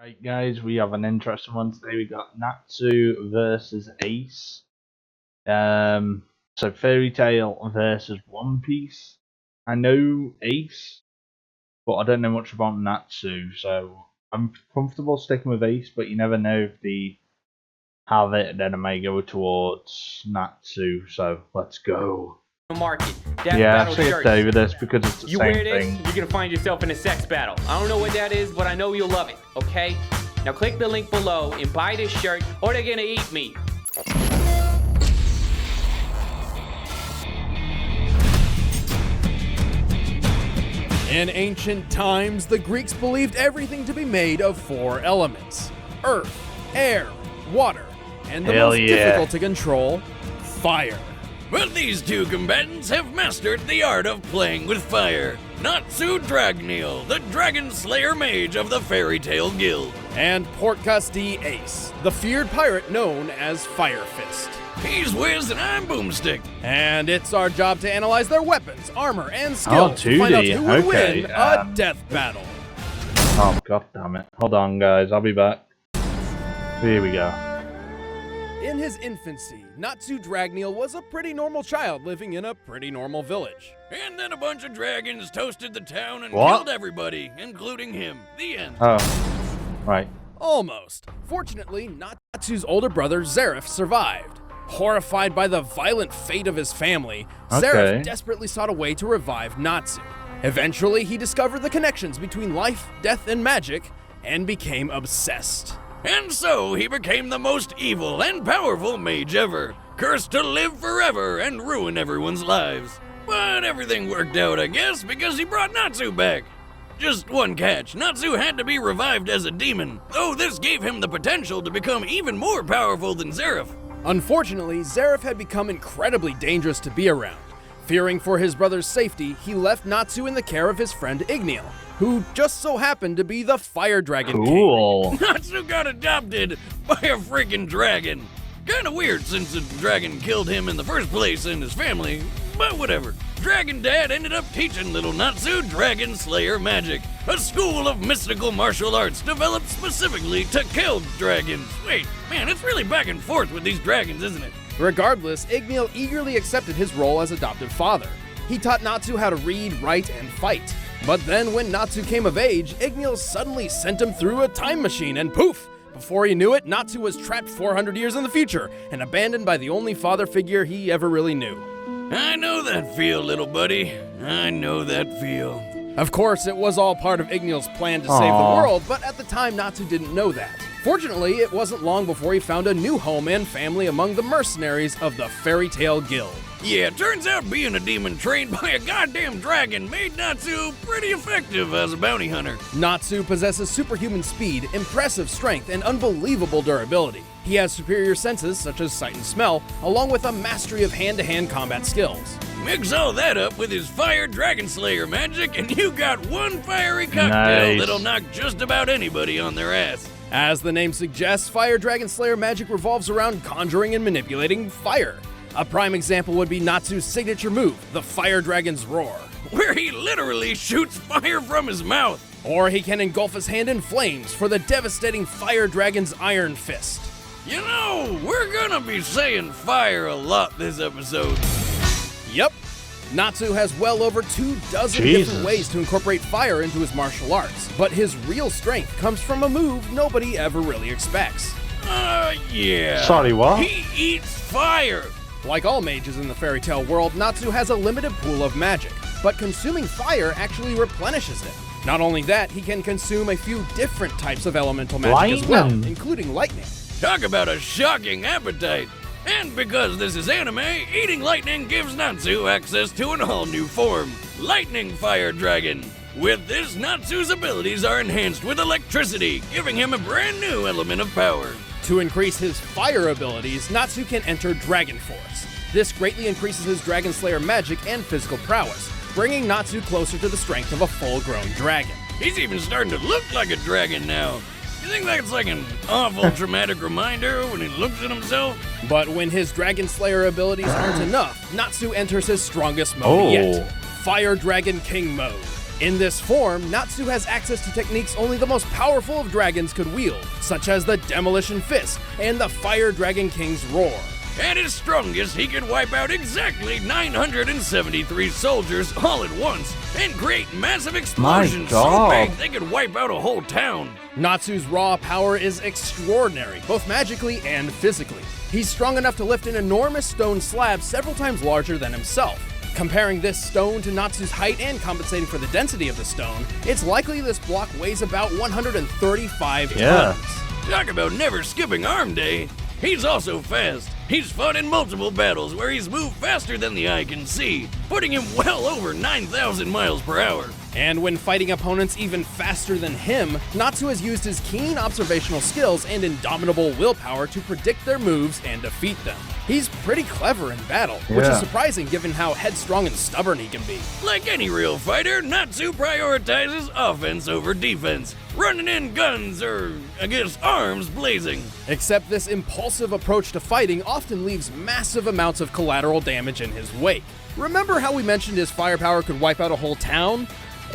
Right, guys, we have an interesting one today. We got Natsu versus Ace. So Fairy Tail versus One Piece. I know Ace, but I don't know much about Natsu, so I'm comfortable sticking with Ace. But you never know if they have it, then I may go towards Natsu. So let's go. Market. Death Yeah, battle I should shirts. stay with this because it's the You same wear this, thing. you're gonna find yourself in a sex battle. I don't know what that is, but I know you'll love it, okay? Now click the link below and buy this shirt, or they're gonna eat me. In ancient times, the Greeks believed everything to be made of 4 elements: earth, air, water, and the Hell most yeah. difficult to control, fire. But these two combatants have mastered the art of playing with fire. Natsu Dragneel, the Dragon Slayer Mage of the Fairy Tail Guild. And Portcullis D. Ace, the feared pirate known as Fire Fist. He's Wiz and I'm Boomstick. And it's our job to analyze their weapons, armor, and skills to find out 2D, who would okay, win a death battle. Oh, god damn it. Hold on, guys. I'll be back. Here we go. In his infancy, Natsu Dragneel was a pretty normal child living in a pretty normal village. And then a bunch of dragons toasted the town and What? killed everybody, including him. The end. Oh, right. Almost. Fortunately, Natsu's older brother Zareth survived. Horrified by the violent fate of his family, Okay. Zareth desperately sought a way to revive Natsu. Eventually, he discovered the connections between life, death, and magic, and became obsessed. And so he became the most evil and powerful mage ever, cursed to live forever and ruin everyone's lives. But everything worked out, I guess, because he brought Natsu back. Just one catch, Natsu had to be revived as a demon, though this gave him the potential to become even more powerful than Zareth. Unfortunately, Zareth had become incredibly dangerous to be around. Fearing for his brother's safety, he left Natsu in the care of his friend Igneel, who just so happened to be the Fire Dragon King. Cool. Natsu got adopted by a freaking dragon. Kinda weird since the dragon killed him in the first place and his family, but whatever. Dragon Dad ended up teaching little Natsu Dragon Slayer magic, a school of mystical martial arts developed specifically to kill dragons. Wait, man, it's really back and forth with these dragons, isn't it? Regardless, Igneel eagerly accepted his role as adoptive father. He taught Natsu how to read, write, and fight. But then when Natsu came of age, Igneel suddenly sent him through a time machine and poof! Before he knew it, Natsu was trapped 400 years in the future and abandoned by the only father figure he ever really knew. I know that feel, little buddy. I know that feel. Of course, it was all part of Igneel's plan to save the Aw. world, but at the time, Natsu didn't know that. Fortunately, it wasn't long before he found a new home and family among the mercenaries of the Fairy Tail Guild. Yeah, turns out being a demon trained by a goddamn dragon made Natsu pretty effective as a bounty hunter. Natsu possesses superhuman speed, impressive strength, and unbelievable durability. He has superior senses, such as sight and smell, along with a mastery of hand-to-hand combat skills. Mix all that up with his fire dragon slayer magic, and you got one fiery cocktail Nice. that'll knock just about anybody on their ass. As the name suggests, Fire Dragon Slayer magic revolves around conjuring and manipulating fire. A prime example would be Natsu's signature move, the Fire Dragon's Roar. Where he literally shoots fire from his mouth. Or he can engulf his hand in flames for the devastating Fire Dragon's Iron Fist. You know, we're gonna be saying fire a lot this episode. Yep. Natsu has well over 24 Jesus. different ways to incorporate fire into his martial arts, but his real strength comes from a move nobody ever really expects. Yeah. Sorry, what? He eats fire. Like all mages in the fairy tale world, Natsu has a limited pool of magic, but consuming fire actually replenishes it. Not only that, he can consume a few different types of elemental magic as well, Lightning. including lightning. Talk about a shocking appetite. And because this is anime, eating lightning gives Natsu access to an all-new form, Lightning Fire Dragon. With this, Natsu's abilities are enhanced with electricity, giving him a brand new element of power. To increase his fire abilities, Natsu can enter Dragon Force. This greatly increases his Dragon Slayer magic and physical prowess, bringing Natsu closer to the strength of a full-grown dragon. He's even starting to look like a dragon now. You think that's like an awful traumatic reminder when he looks at himself? But when his Dragon Slayer abilities aren't enough, Natsu enters his strongest mode Oh. yet, Fire Dragon King mode. In this form, Natsu has access to techniques only the most powerful of dragons could wield, such as the Demolition Fist and the Fire Dragon King's Roar. At his strongest, he could wipe out exactly 973 soldiers all at once and create massive explosions so God. big they could wipe out a whole town. Natsu's raw power is extraordinary, both magically and physically. He's strong enough to lift an enormous stone slab several times larger than himself. Comparing this stone to Natsu's height and compensating for the density of the stone, it's likely this block weighs about 135 tons. Talk about never skipping arm day. He's also fast. He's fought in multiple battles where he's moved faster than the eye can see, putting him well over 9,000 miles per hour. And when fighting opponents even faster than him, Natsu has used his keen observational skills and indomitable willpower to predict their moves and defeat them. He's pretty clever in battle, which is surprising given how headstrong and stubborn he can be. Like any real fighter, Natsu prioritizes offense over defense, running in guns or, I guess, arms blazing. Except this impulsive approach to fighting often leaves massive amounts of collateral damage in his wake. Remember how we mentioned his firepower could wipe out a whole town?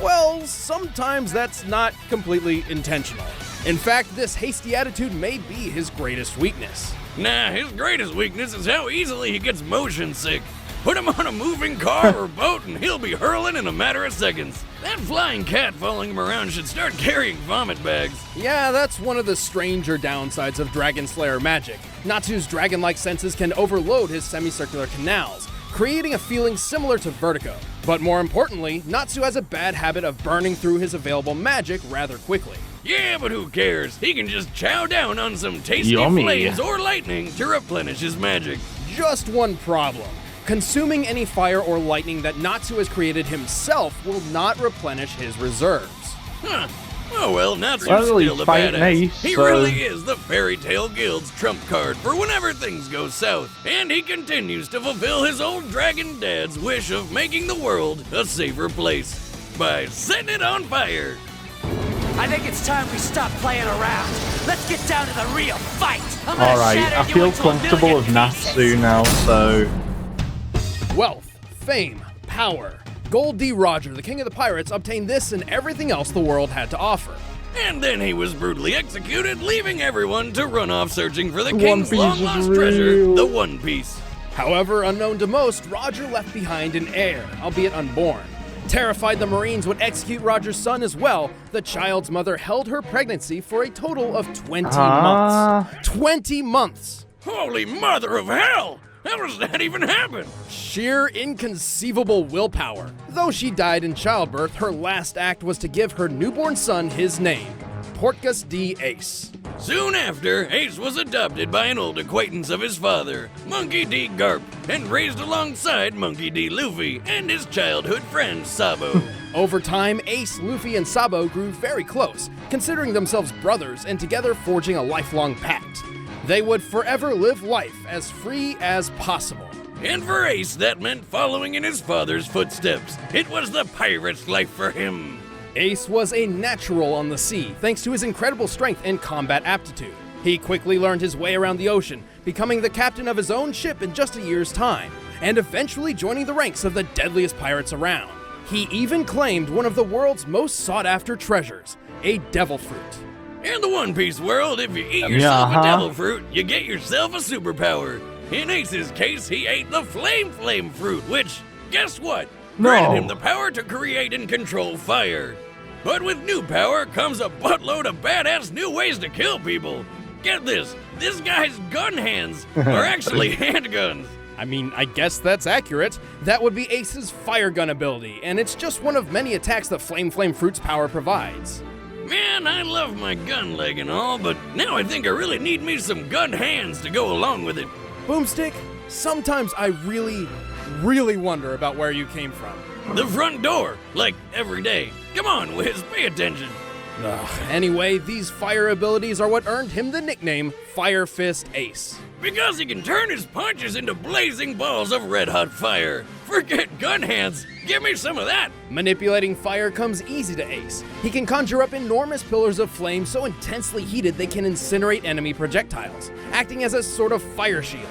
Well, sometimes that's not completely intentional. In fact, this hasty attitude may be his greatest weakness. Nah, his greatest weakness is how easily he gets motion sick. Put him on a moving car or boat and he'll be hurling in a matter of seconds. That flying cat following him around should start carrying vomit bags. Yeah, that's one of the stranger downsides of Dragon Slayer magic. Natsu's dragon-like senses can overload his semicircular canals, creating a feeling similar to vertigo. But more importantly, Natsu has a bad habit of burning through his available magic rather quickly. Yeah, but who cares? He can just chow down on some tasty Yummy. flames or lightning to replenish his magic. Just one problem. Consuming any fire or lightning that Natsu has created himself will not replenish his reserves. Huh. Oh well, Natsu's Well, he's still a fighting badass. Ace, He so- really is the Fairy Tale Guild's trump card for whenever things go south. And he continues to fulfill his old dragon dad's wish of making the world a safer place by setting it on fire. I think it's time we stop playing around. Let's get down to the real fight. I'm gonna Alright, shatter I you feel into a comfortable million with pieces. Natsu now, so Wealth, fame, power. Gold D. Roger, the king of the pirates, obtained this and everything else the world had to offer. And then he was brutally executed, leaving everyone to run off searching for the One king's Piece is long-lost treasure, real. the One Piece. However, unknown to most, Roger left behind an heir, albeit unborn. Terrified the Marines would execute Roger's son as well, the child's mother held her pregnancy for a total of 20 months. 20 months! Holy mother of hell! How does that even happen? Sheer inconceivable willpower. Though she died in childbirth, her last act was to give her newborn son his name, Portgas D. Ace. Soon after, Ace was adopted by an old acquaintance of his father, Monkey D. Garp, and raised alongside Monkey D. Luffy and his childhood friend Sabo. Over time, Ace, Luffy, and Sabo grew very close, considering themselves brothers and together forging a lifelong pact. They would forever live life as free as possible. And for Ace, that meant following in his father's footsteps. It was the pirate's life for him. Ace was a natural on the sea, thanks to his incredible strength and combat aptitude. He quickly learned his way around the ocean, becoming the captain of his own ship in just a year's time, and eventually joining the ranks of the deadliest pirates around. He even claimed one of the world's most sought-after treasures, a devil fruit. In the One Piece world, if you eat yourself a Uh-huh. devil fruit, you get yourself a superpower. In Ace's case, he ate the Flame fruit, which, guess what? Granted him the power to create and control fire. But with new power comes a buttload of badass new ways to kill people. Get this guy's gun hands are actually handguns. I mean, I guess that's accurate. That would be Ace's fire gun ability, and it's just one of many attacks that Flame Fruit's power provides. Man, I love my gun leg and all, but now I think I really need me some gun hands to go along with it. Boomstick, sometimes I really wonder about where you came from. The front door, like every day. Come on, Wiz, pay attention. Anyway, these fire abilities are what earned him the nickname Fire Fist Ace. Because he can turn his punches into blazing balls of red-hot fire. Forget gun hands, give me some of that. Manipulating fire comes easy to Ace. He can conjure up enormous pillars of flame so intensely heated they can incinerate enemy projectiles, acting as a sort of fire shield.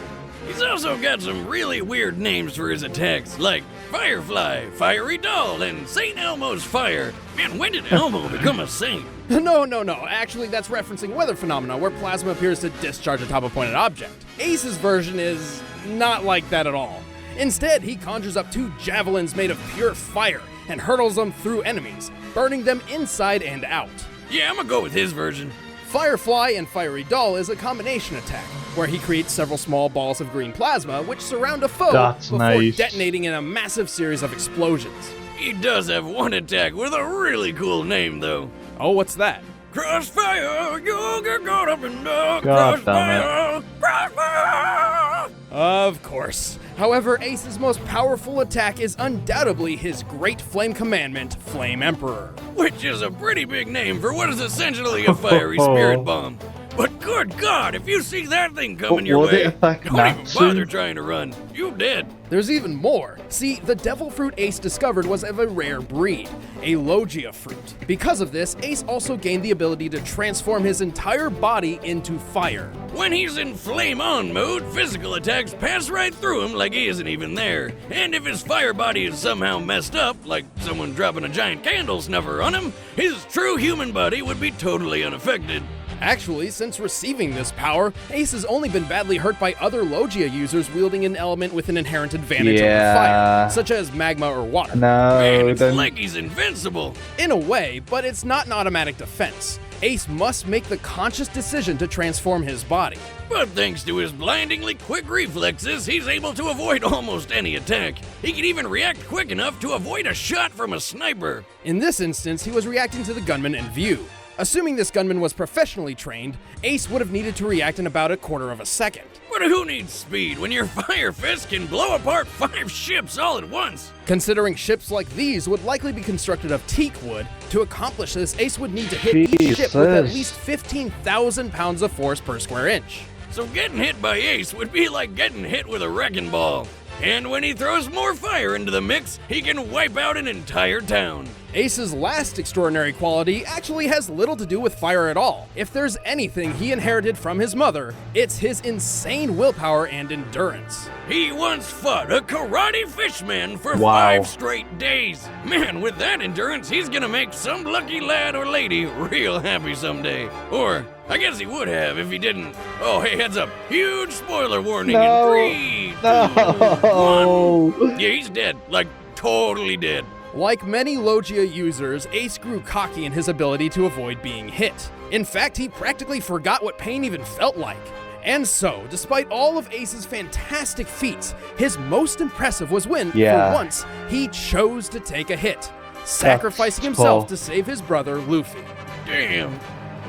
He's also got some really weird names for his attacks, like Firefly, Fiery Doll, and St. Elmo's Fire. Man, when did Elmo become a saint? No. Actually, that's referencing weather phenomena where plasma appears to discharge atop a pointed object. Ace's version is not like that at all. Instead, he conjures up 2 javelins made of pure fire and hurtles them through enemies, burning them inside and out. Yeah, I'm gonna go with his version. Firefly and Fiery Doll is a combination attack, where he creates several small balls of green plasma which surround a foe That's before nice. detonating in a massive series of explosions. He does have one attack with a really cool name, though. Oh, what's that? Crossfire, you get caught up in the God crossfire, crossfire! Of course. However, Ace's most powerful attack is undoubtedly his Great Flame Commandment, Flame Emperor. Which is a pretty big name for what is essentially a fiery spirit bomb. But good God, if you see that thing coming But your would it way, affect don't even Natsu? bother trying to run. You dead. There's even more. See, the devil fruit Ace discovered was of a rare breed, a Logia fruit. Because of this, Ace also gained the ability to transform his entire body into fire. When he's in flame on mode, physical attacks pass right through him like he isn't even there. And if his fire body is somehow messed up, like someone dropping a giant candle snuffer on him, his true human body would be totally unaffected. Actually, since receiving this power, Ace has only been badly hurt by other Logia users wielding an element with an inherent advantage over fire, such as magma or water. Man, No, it's then like he's invincible. In a way, but it's not an automatic defense. Ace must make the conscious decision to transform his body. But thanks to his blindingly quick reflexes, he's able to avoid almost any attack. He can even react quick enough to avoid a shot from a sniper. In this instance, he was reacting to the gunman in view. Assuming this gunman was professionally trained, Ace would have needed to react in about a quarter of a second. But who needs speed when your fire fist can blow apart 5 ships all at once? Considering ships like these would likely be constructed of teak wood, to accomplish this, Ace would need to hit each ship with at Jesus. least 15,000 pounds of force per square inch. So getting hit by Ace would be like getting hit with a wrecking ball. And when he throws more fire into the mix, he can wipe out an entire town. Ace's last extraordinary quality actually has little to do with fire at all. If there's anything he inherited from his mother, it's his insane willpower and endurance. He once fought a karate fishman for Wow. 5 straight days. Man, with that endurance, he's gonna make some lucky lad or lady real happy someday. Or, I guess he would have if he didn't. Oh, hey, heads up. Huge spoiler warning No. in 3, 2, No. 1. Yeah, he's dead. Like, totally dead. Like many Logia users, Ace grew cocky in his ability to avoid being hit. In fact, he practically forgot what pain even felt like. And so, despite all of Ace's fantastic feats, his most impressive was when, Yeah. for once, he chose to take a hit, sacrificing himself to save his brother, Luffy. Damn.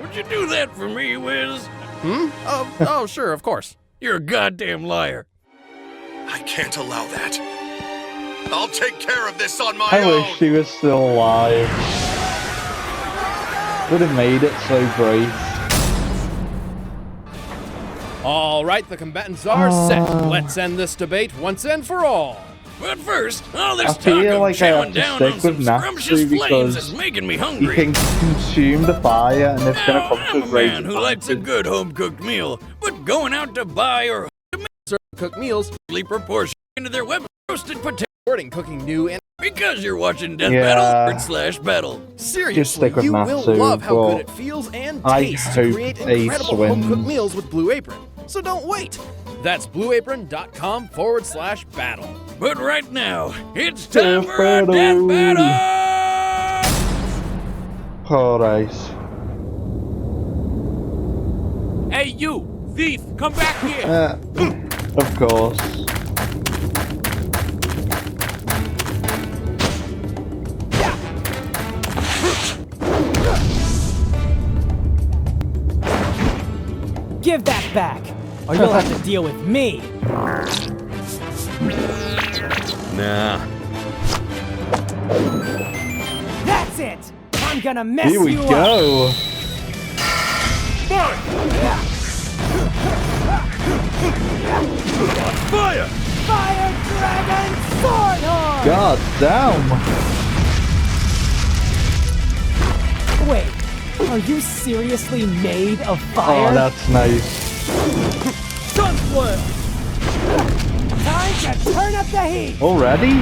Would you do that for me, Wiz? Oh, sure, of course. You're a goddamn liar. I can't allow that. I'll take care of this on my I own. wish she was still alive. Would have made it so great. All right, the combatants are set. Let's end this debate once and for all. But first, all this I talk feel of like I have chowing to down on stick some with Natsu scrumptious flames because is making me You hungry. can consume the fire and it's gonna Now, come I'm to a a great man who likes a advantage. good home-cooked meal, but going out to buy or Cook meals, proportion into their weapon roasted potato supporting cooking new and because you're watching Death Yeah. Battle/Battle. seriously, stick with you will Natsu, love how but good it feels and I tastes to hope create Ace incredible home-cooked wins. meals with Blue Apron. So don't wait. That's blueapron.com/battle. But right now, it's time Death for a Death Battle. Battle! Alright. Hey, you! Thief! Come back here! Of course. Give that back, or you'll have to deal with me. Nah. That's it! I'm gonna mess Here we you up! go. Fire! Fire Dragon Swordhorn! God damn. Wait, are you seriously made of Oh, fire? that's nice. Sunflare! Time to turn up the heat! Already?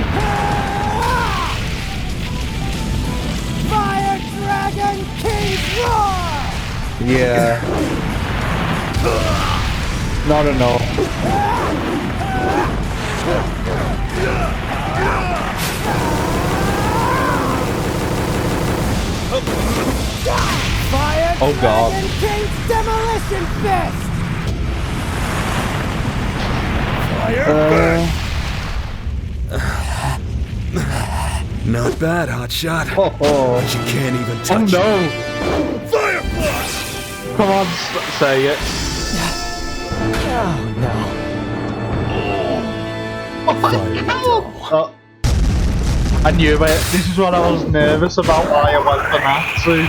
Fire Dragon King's Roar! Yeah. Not enough. Fire Oh, God. Dragon King's Demolition Fist! Not bad, hotshot. Oh, oh. But you can't even Oh touch no! Fire blast! Come on, say it. Oh no. Oh. I knew it. This is what I was nervous about why I went for Natsu.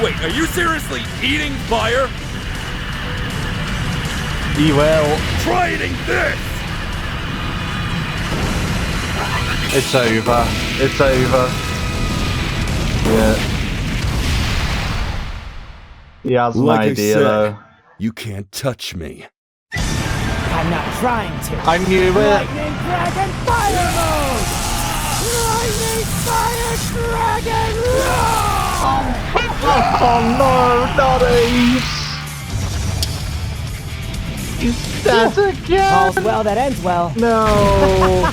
Wait, are you seriously eating fire? He will. Try eating this! It's over. It's over. Yeah. He has an Like I idea said. though. You can't touch me. I'm not trying to. I knew it. Lightning Dragon Fire Mode! Lightning Fire Dragon Roar! Oh no, not Ace! He's dead again! All's well that ends well. No!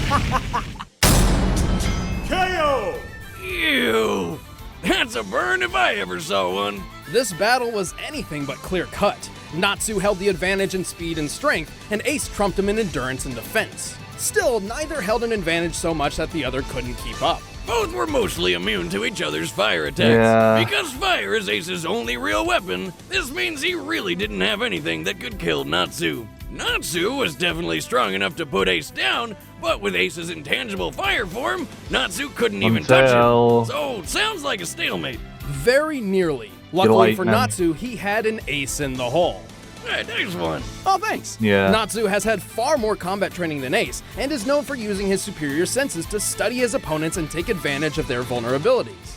Ew! That's a burn if I ever saw one. This battle was anything but clear-cut. Natsu held the advantage in speed and strength, and Ace trumped him in endurance and defense. Still, neither held an advantage so much that the other couldn't keep up. Both were mostly immune to each other's fire attacks. Yeah. Because fire is Ace's only real weapon, this means he really didn't have anything that could kill Natsu. Natsu was definitely strong enough to put Ace down, but with Ace's intangible fire form, Natsu couldn't even touch Until- him. So, sounds like a stalemate. Very nearly. Luckily for lightning. Natsu, he had an ace in the hole. Hey, nice one. Oh, thanks. Yeah. Natsu has had far more combat training than Ace, and is known for using his superior senses to study his opponents and take advantage of their vulnerabilities.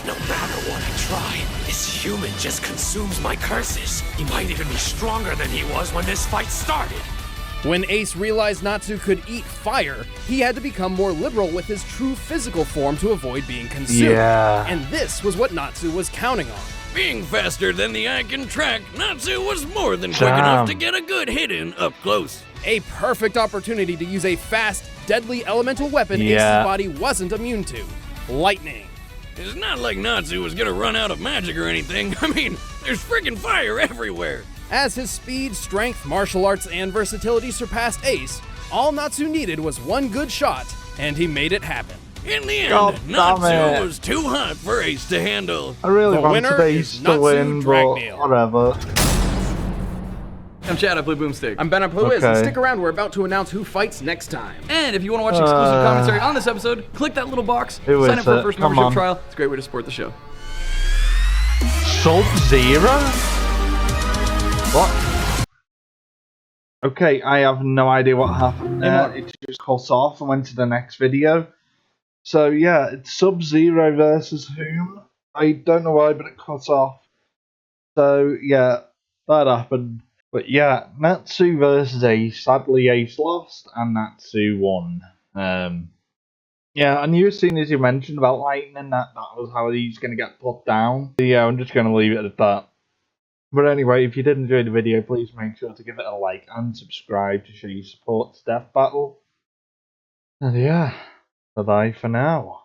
No matter what I try, this human just consumes my curses. He might even be stronger than he was when this fight started. When Ace realized Natsu could eat fire, he had to become more liberal with his true physical form to avoid being consumed. Yeah. And this was what Natsu was counting on. Being faster than the eye can track, Natsu was more than quick Damn. enough to get a good hit in up close. A perfect opportunity to use a fast, deadly elemental weapon Yeah. Ace's body wasn't immune to. Lightning. It's not like Natsu was gonna run out of magic or anything. I mean, there's freaking fire everywhere. As his speed, strength, martial arts, and versatility surpassed Ace, all Natsu needed was one good shot, and he made it happen. In the end, God damn Natsu it. was too hot for Ace to handle. I really The wanted winner Ace is to Natsu win, but Dragneil. whatever. I'm Chad, I play Boomstick. I'm Ben, I play Wiz, and Okay. stick around, we're about to announce who fights next time. And if you want to watch exclusive commentary on this episode, click that little box, Who sign is up for a it? first Come membership on. trial. It's a great way to support the show. Sub-Zero? What? Okay, I have no idea what happened there. It just cut off and went to the next video. So yeah, it's Sub-Zero versus whom? I don't know why, but it cut off. So yeah, that happened. But yeah, Natsu versus Ace. Sadly, Ace lost and Natsu won. Yeah, I knew as soon as you mentioned about lightning that was how he's going to get put down. So yeah, I'm just going to leave it at that. But anyway, if you did enjoy the video, please make sure to give it a like and subscribe to show your support to Death Battle. And yeah, bye bye for now.